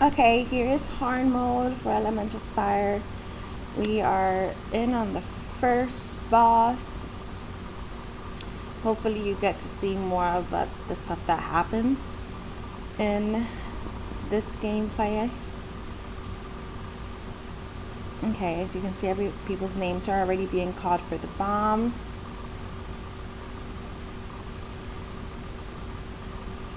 Okay, here's hard mode for Elemental Spire. We are in on the first boss. Hopefully you get to see more of the stuff that happens in this gameplay. Okay, as you can see, people's names are already being called for the bomb.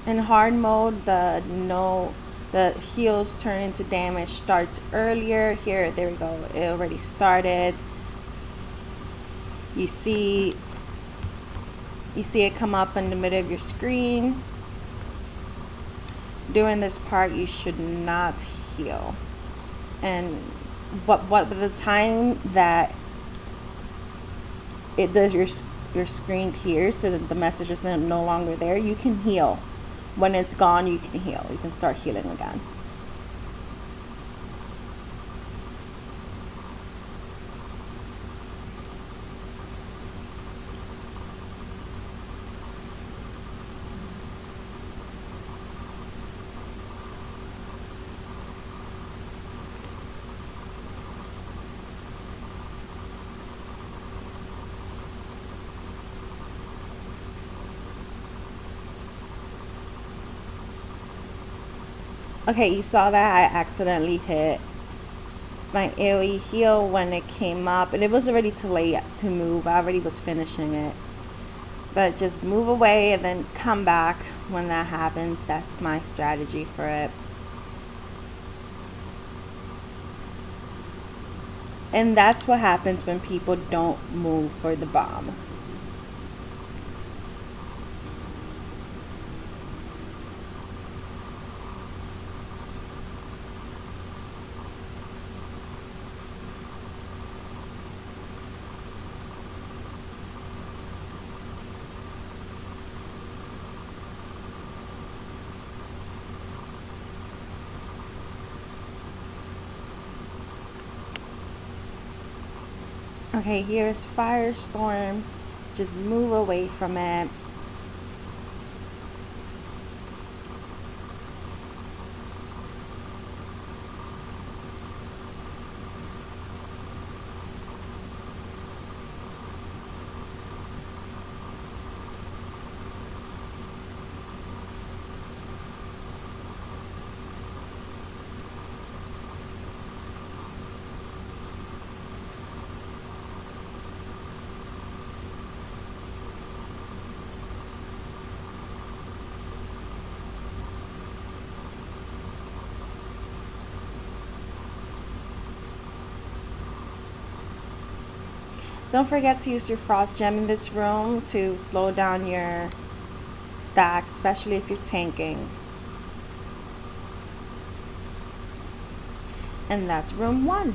In hard mode, the heals turn into damage starts earlier. Here, there we go. It already started. You see it come up in the middle of your screen. During this part, you should not heal. And but by the time that it does your screen clears so that the message is no longer there, you can heal. When it's gone, you can heal. You can start healing again. Okay, you saw that I accidentally hit my AoE heal when it came up, and it was already too late to move. I already was finishing it. But just move away and then come back when that happens. That's my strategy for it. And that's what happens when people don't move for the bomb. Okay, here's Firestorm. Just move away from it. Don't forget to use your frost gem in this room to slow down your stack, especially if you're tanking. And that's room 1.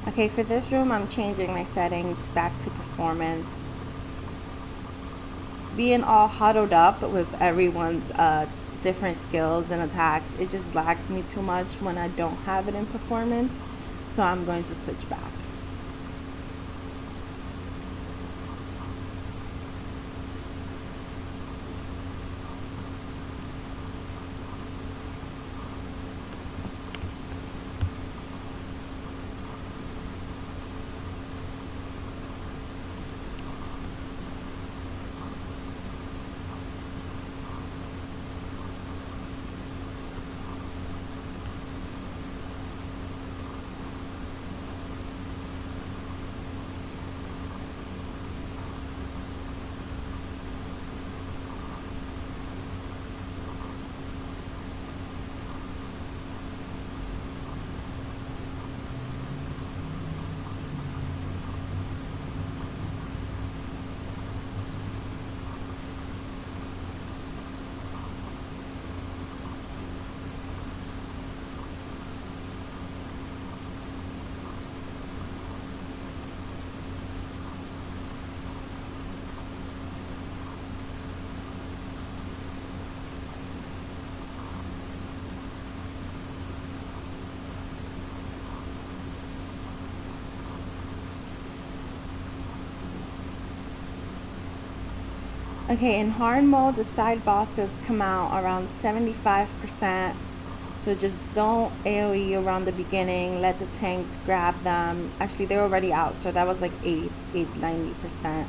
Okay, for this room, I'm changing my settings back to performance. Being all huddled up with everyone's different skills and attacks, it just lags me too much when I don't have it in performance. So I'm going to switch back. Okay, in hard mode, the side bosses come out around 75%. So just don't AoE around the beginning. Let the tanks grab them. Actually, they're already out, so that was like 90%.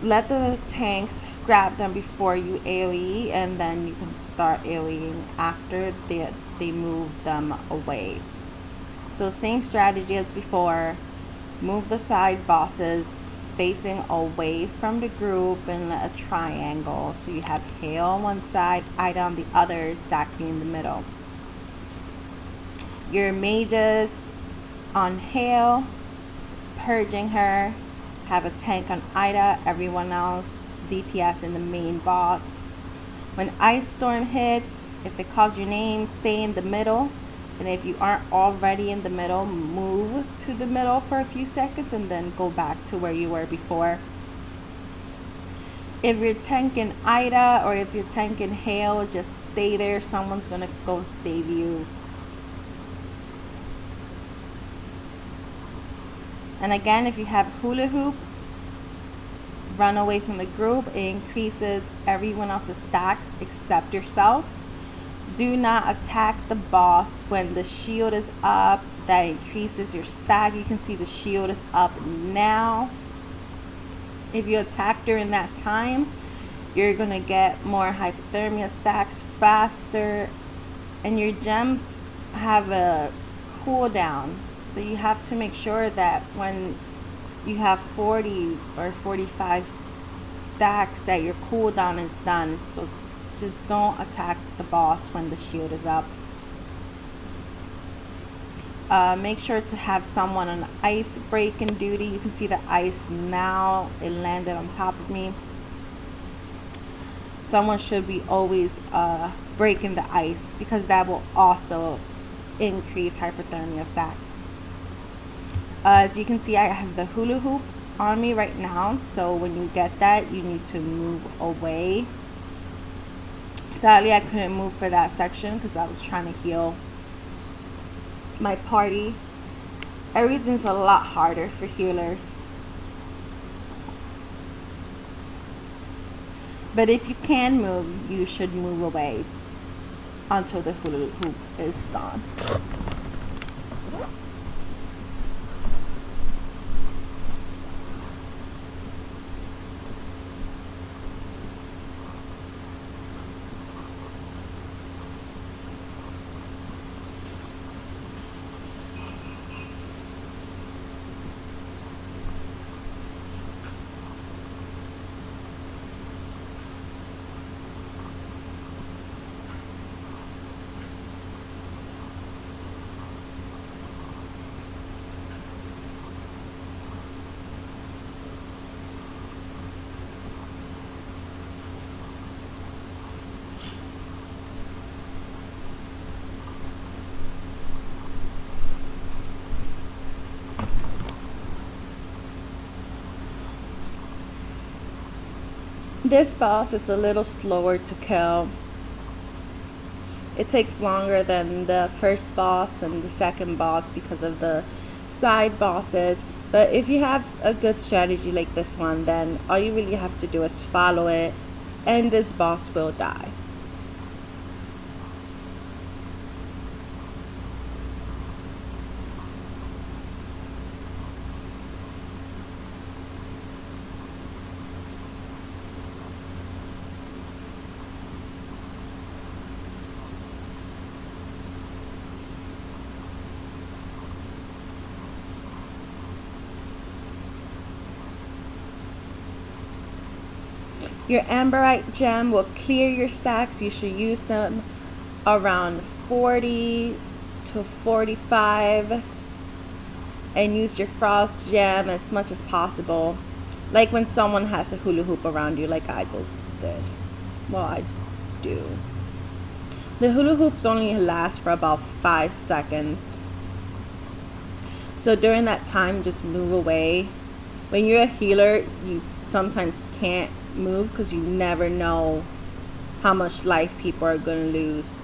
Let the tanks grab them before you AoE, and then you can start AoEing after they move them away. So same strategy as before. Move the side bosses facing away from the group in a triangle. So you have Hale on one side, Ida on the other, Zachary in the middle. Your mages on Hale, purging her. Have a tank on Ida, everyone else DPS in the main boss. When Ice Storm hits, if it calls your name, stay in the middle. And if you aren't already in the middle, move to the middle for a few seconds and then go back to where you were before. If you're tanking Ida or if you're tanking Hale, just stay there. Someone's gonna go save you. And again, if you have hula hoop, run away from the group. It increases everyone else's stacks except yourself. Do not attack the boss when the shield is up. That increases your stack. You can see the shield is up now. If you attack during that time, you're going to get more hypothermia stacks faster. And your gems have a cooldown. So you have to make sure that when you have 40 or 45 stacks that your cooldown is done. So just don't attack the boss when the shield is up. Make sure to have someone on ice breaking duty. You can see the ice now. It landed on top of me. Someone should be always breaking the ice because that will also increase hyperthermia stacks. As you can see, I have the hula hoop on me right now. So when you get that, you need to move away. Sadly, I couldn't move for that section because I was trying to heal my party. Everything's a lot harder for healers. But if you can move, you should move away until the hula hoop is gone. This boss is a little slower to kill. It takes longer than the first boss and the second boss because of the side bosses. But if you have a good strategy like this one, then all you really have to do is follow it and this boss will die. Your Amberite gem will clear your stacks. You should use them around 40 to 45 and use your Frost gem as much as possible. Like when someone has a hula hoop around you like I just did. Well, I do. The hula hoops only last for about 5 seconds. So during that time, just move away. When you're a healer, you sometimes can't move because you never know how much life people are going to lose.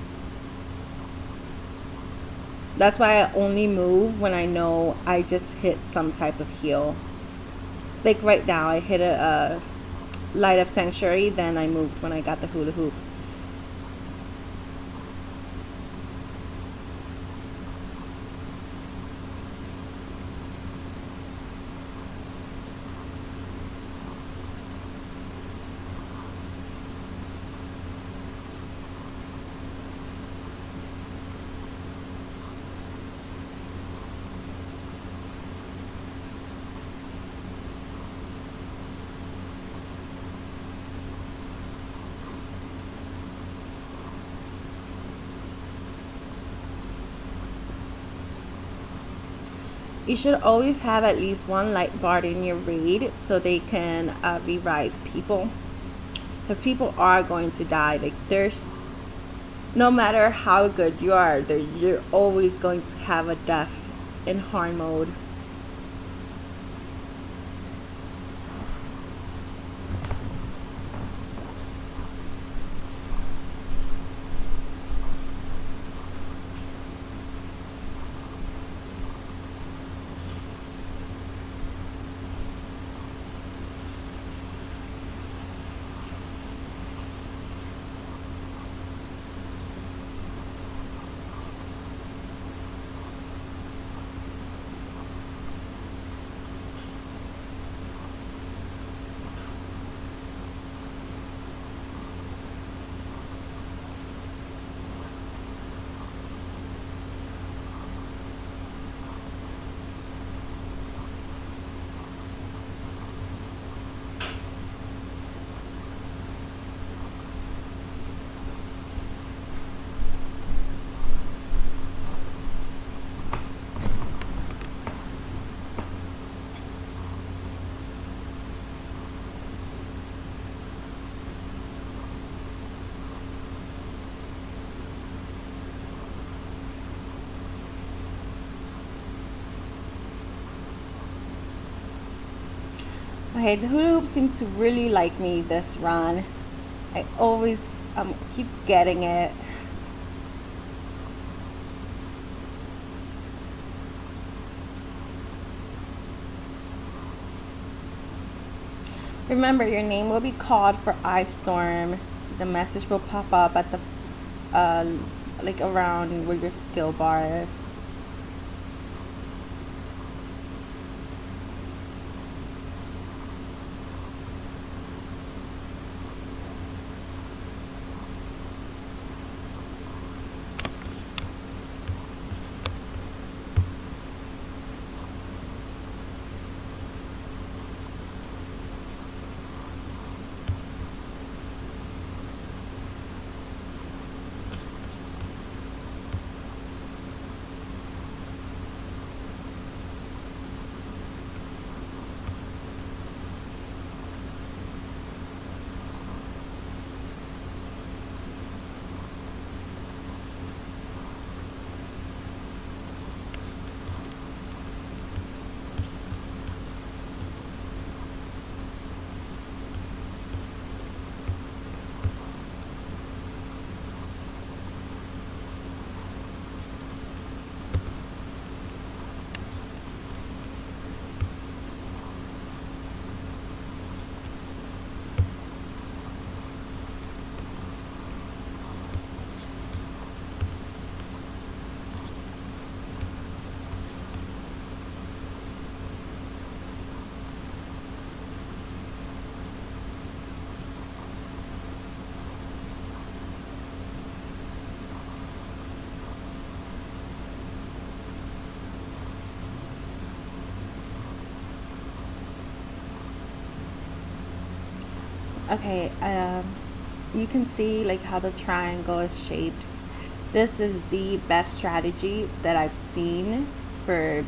That's why I only move when I know I just hit some type of heal. Like right now, I hit a Light of Sanctuary, then I moved when I got the hula hoop. You should always have at least one light bar in your raid so they can revive people. Because people are going to die. Like, there's, no matter how good you are, you're always going to have a death in hard mode. Okay, the hula hoop seems to really like me this run. I always keep getting it. Remember, your name will be called for Ice Storm. The message will pop up at the like around where your skill bar is. Okay, you can see like how the triangle is shaped. This is the best strategy that I've seen for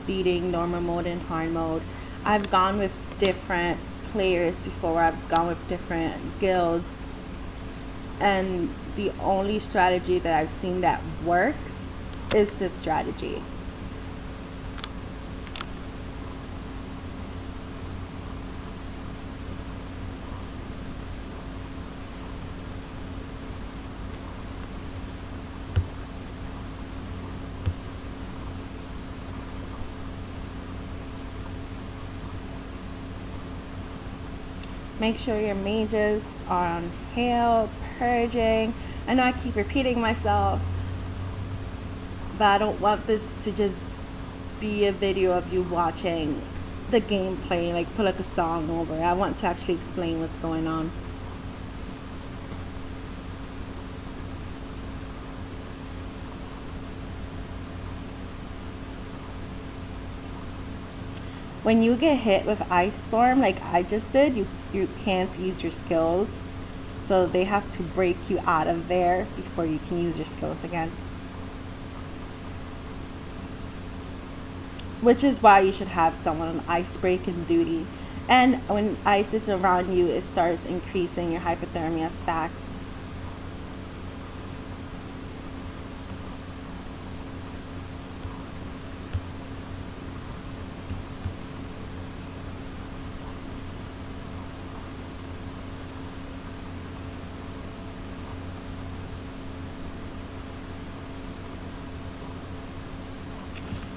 beating normal mode and hard mode. I've gone with different players before. I've gone with different guilds, and the only strategy that I've seen that works is this strategy. Make sure your mages are on heal, purging. I know I keep repeating myself, but I don't want this to just be a video of you watching the gameplay, like put like a song over it. I want to actually explain what's going on. When you get hit with Ice Storm, like I just did, you can't use your skills. So they have to break you out of there before you can use your skills again. Which is why you should have someone on ice break and duty. And when ice is around you, it starts increasing your hypothermia stacks.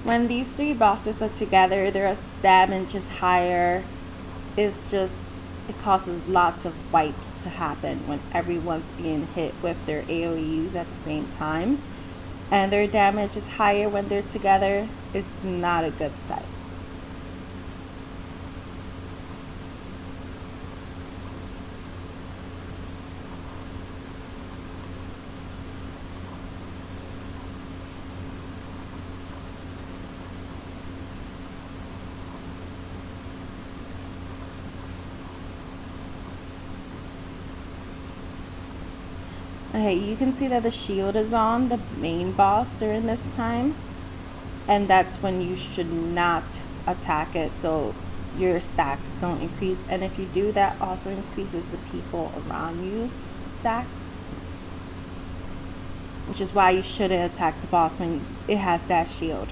When these three bosses are together, their damage is higher. It's just, it causes lots of wipes to happen when everyone's being hit with their AoEs at the same time. And their damage is higher when they're together. It's not a good sight. Okay, you can see that the shield is on the main boss during this time, and that's when you should not attack it so your stacks don't increase. And if you do, that also increases the people around you's stacks, which is why you shouldn't attack the boss when it has that shield.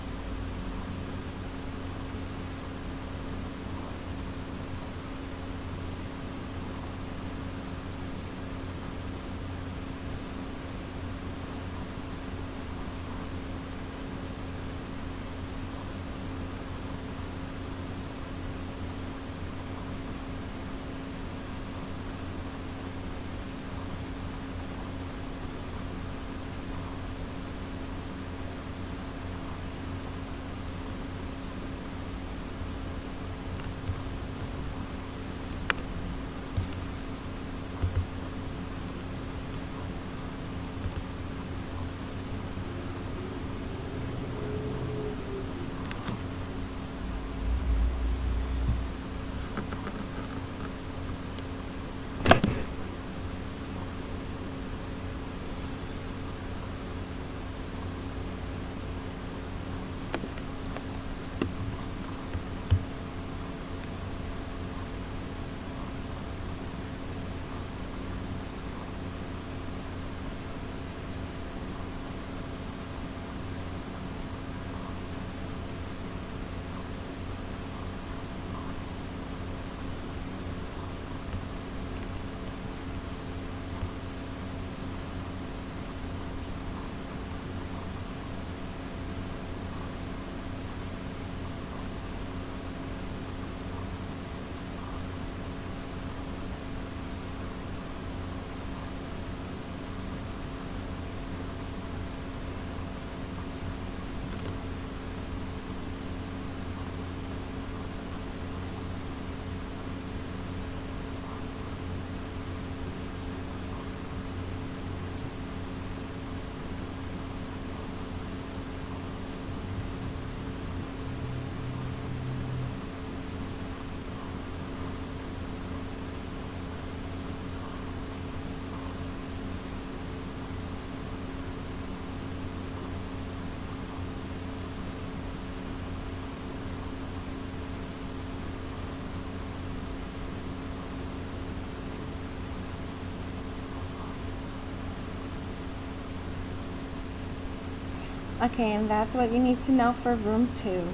Okay, and that's what you need to know for room 2.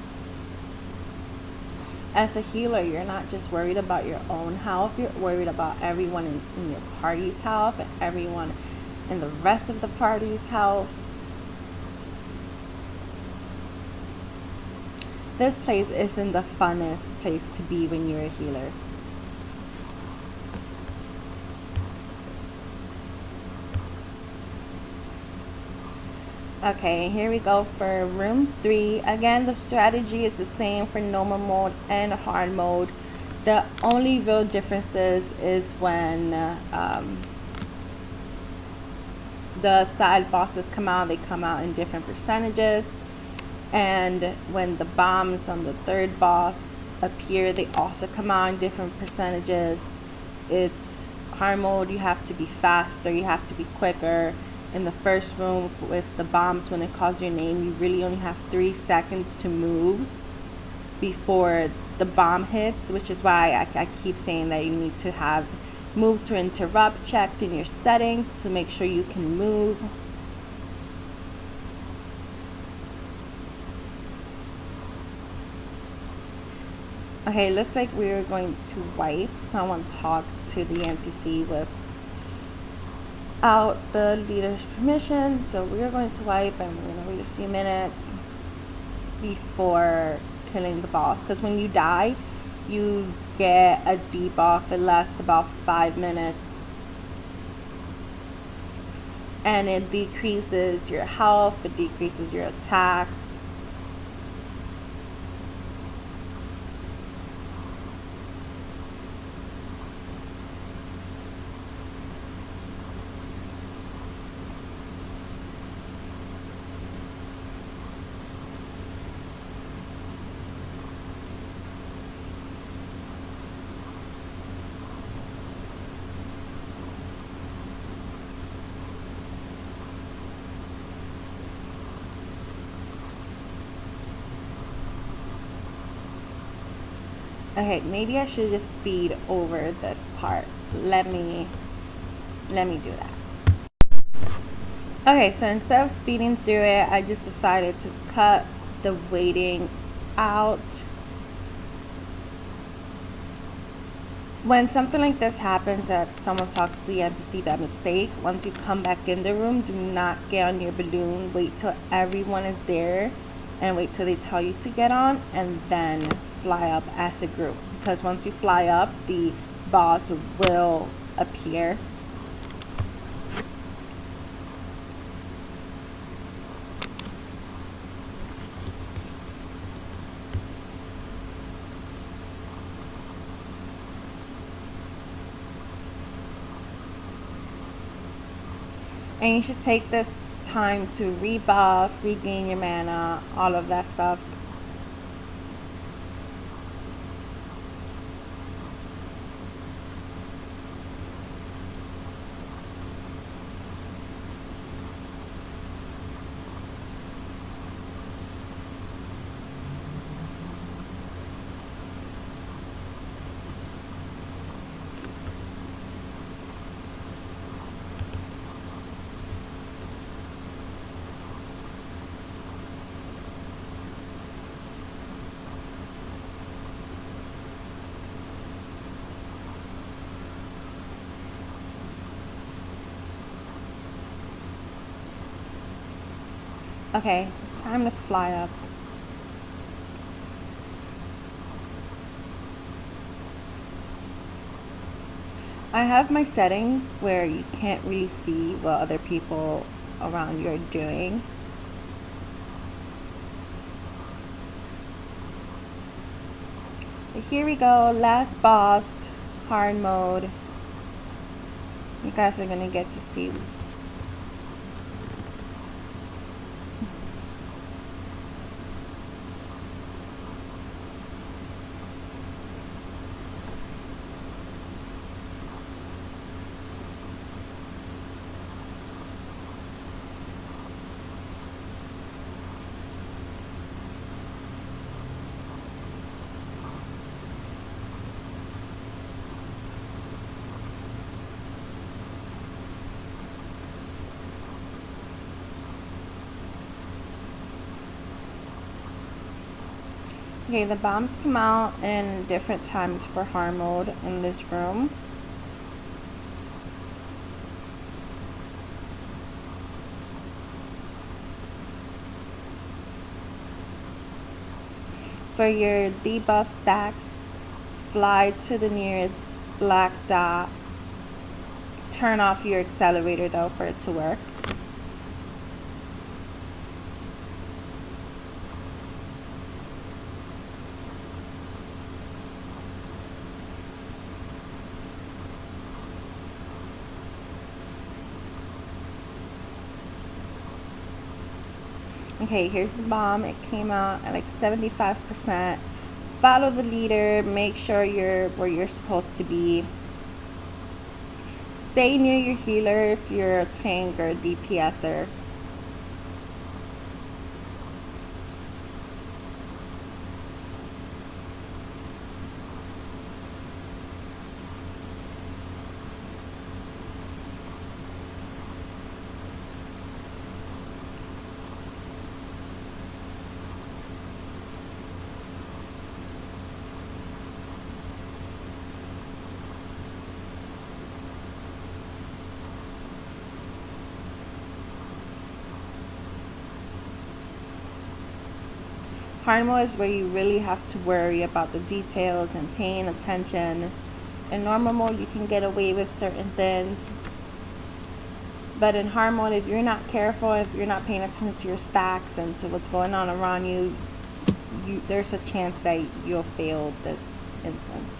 As a healer, you're not just worried about your own health, you're worried about everyone in your party's health and everyone in the rest of the party's health. This place isn't the funnest place to be when you're a healer. Okay, here we go for room 3. Again, the strategy is the same for normal mode and hard mode. The only real differences is when the side bosses come out, they come out in different percentages. And when the bombs on the third boss appear, they also come out in different percentages. It's hard mode, you have to be faster, you have to be quicker. In the first room with the bombs, when it calls your name, you really only have 3 seconds to move before the bomb hits, which is why I keep saying that you need to have move to interrupt checked in your settings to make sure you can move. Okay, it looks like we're going to wipe, so I want to talk to the NPC without the leader's permission. So we're going to wipe, and we're going to wait a few minutes before killing the boss, because when you die, you get a debuff. It lasts about 5 minutes, and it decreases your health, it decreases your attack. Okay, maybe I should just speed over this part. Let me do that. Okay, so instead of speeding through it, I just decided to cut the waiting out. When something like this happens, that someone talks to the NPC by mistake, once you come back in the room, do not get on your balloon. Wait till everyone is there and wait till they tell you to get on, and then fly up as a group. Because once you fly up, the boss will appear. And you should take this time to rebuff, regain your mana, all of that stuff. Okay, it's time to fly up. I have my settings where you can't really see what other people around you are doing. But here we go, last boss, hard mode. You guys are gonna get to see. Okay, the bombs come out in different times for hard mode in this room. For your debuff stacks, fly to the nearest black dot. Turn off your accelerator though for it to work. Okay, here's the bomb. It came out at like 75%. Follow the leader. Make sure you're where you're supposed to be. Stay near your healer if you're a tank or a DPSer. Hard mode is where you really have to worry about the details and paying attention. In normal mode, you can get away with certain things. But in hard mode, if you're not careful, if you're not paying attention to your stacks and to what's going on around you, there's a chance that you'll fail this instance.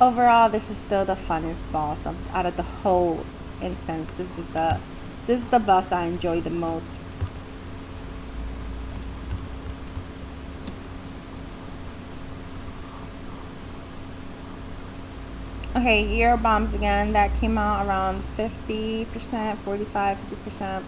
Overall, this is still the funnest boss out of the whole instance. This is the boss I enjoy the most. Okay, Euro bombs again. That came out around 50%, 45, 50%.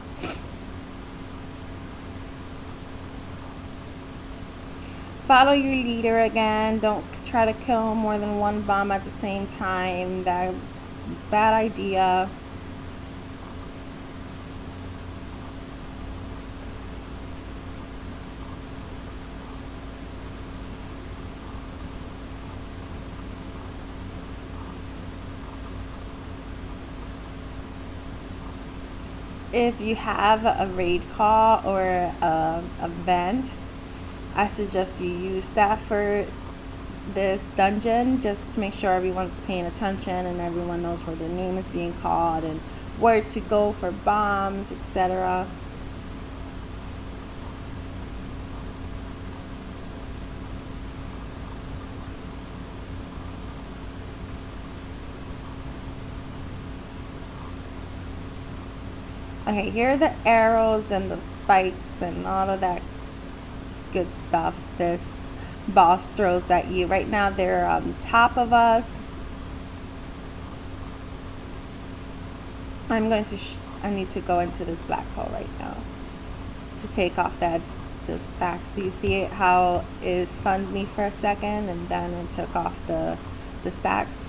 Follow your leader again. Don't try to kill more than one bomb at the same time. That's a bad idea. If you have a raid call or a event, I suggest you use that for this dungeon, just to make sure everyone's paying attention and everyone knows where their name is being called and where to go for bombs, etc. Okay, here are the arrows and the spikes and all of that good stuff this boss throws at you. Right now they're on top of us. I need to go into this black hole right now to take off those stacks. Do you see it, how it stunned me for a second and then it took off the stacks?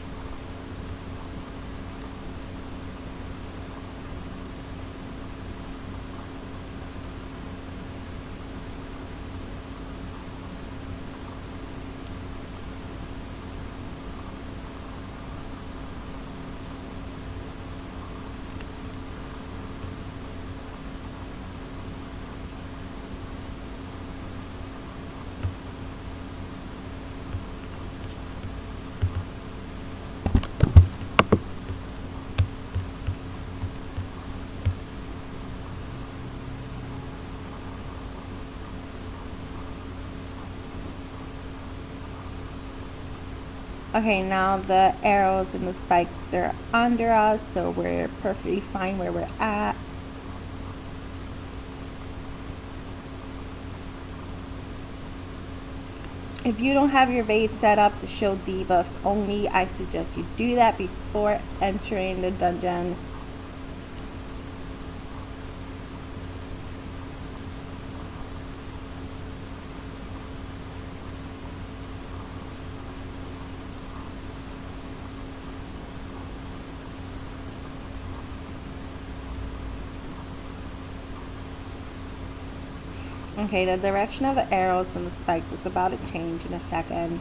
Okay, now the arrows and the spikes, they're under us, so we're perfectly fine where we're at. If you don't have your Vade set up to show debuffs only, I suggest you do that before entering the dungeon. Okay, the direction of the arrows and the spikes is about to change in a second.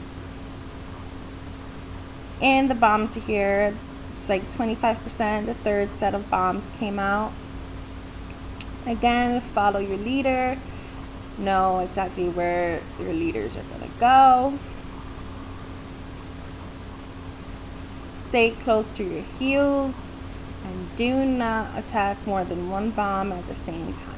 And the bombs here, it's like 25%. The third set of bombs came out. Again, follow your leader. Know exactly where your leaders are going to go. Stay close to your heels. And do not attack more than one bomb at the same time.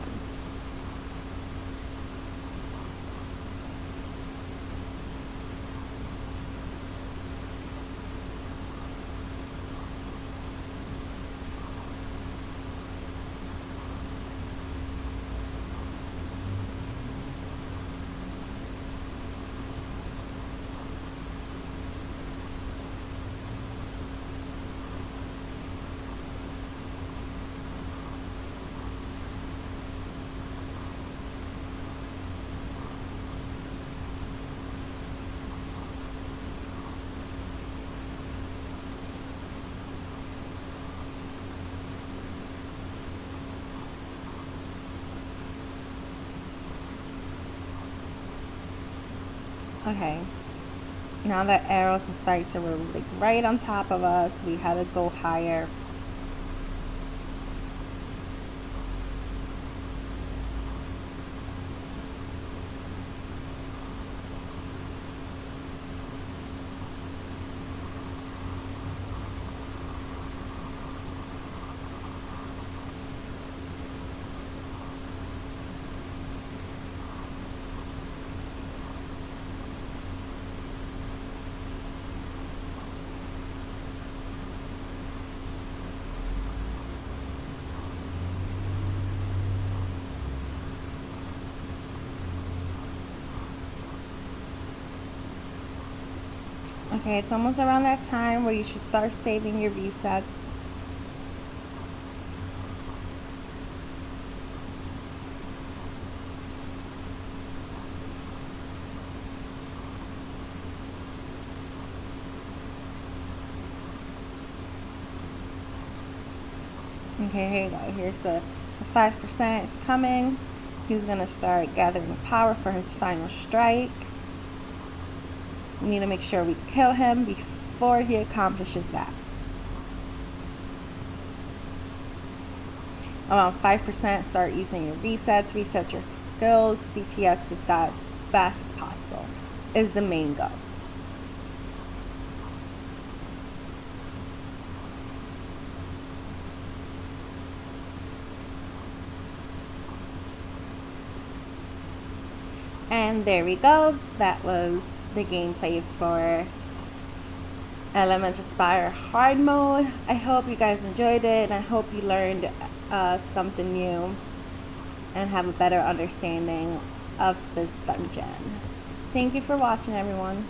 Okay, now that arrows and spikes are like right on top of us, we had to go higher. Okay, it's almost around that time where you should start saving your resets. Okay, here you go. Here's the 5% is coming. He's going to start gathering power for his final strike. We need to make sure we kill him before he accomplishes that. Around 5%, start using your resets. Reset your skills. DPS as fast as possible is the main goal. And there we go. That was the gameplay for Elemental Spire hard mode. I hope you guys enjoyed it, and I hope you learned something new and have a better understanding of this dungeon. Thank you for watching, everyone.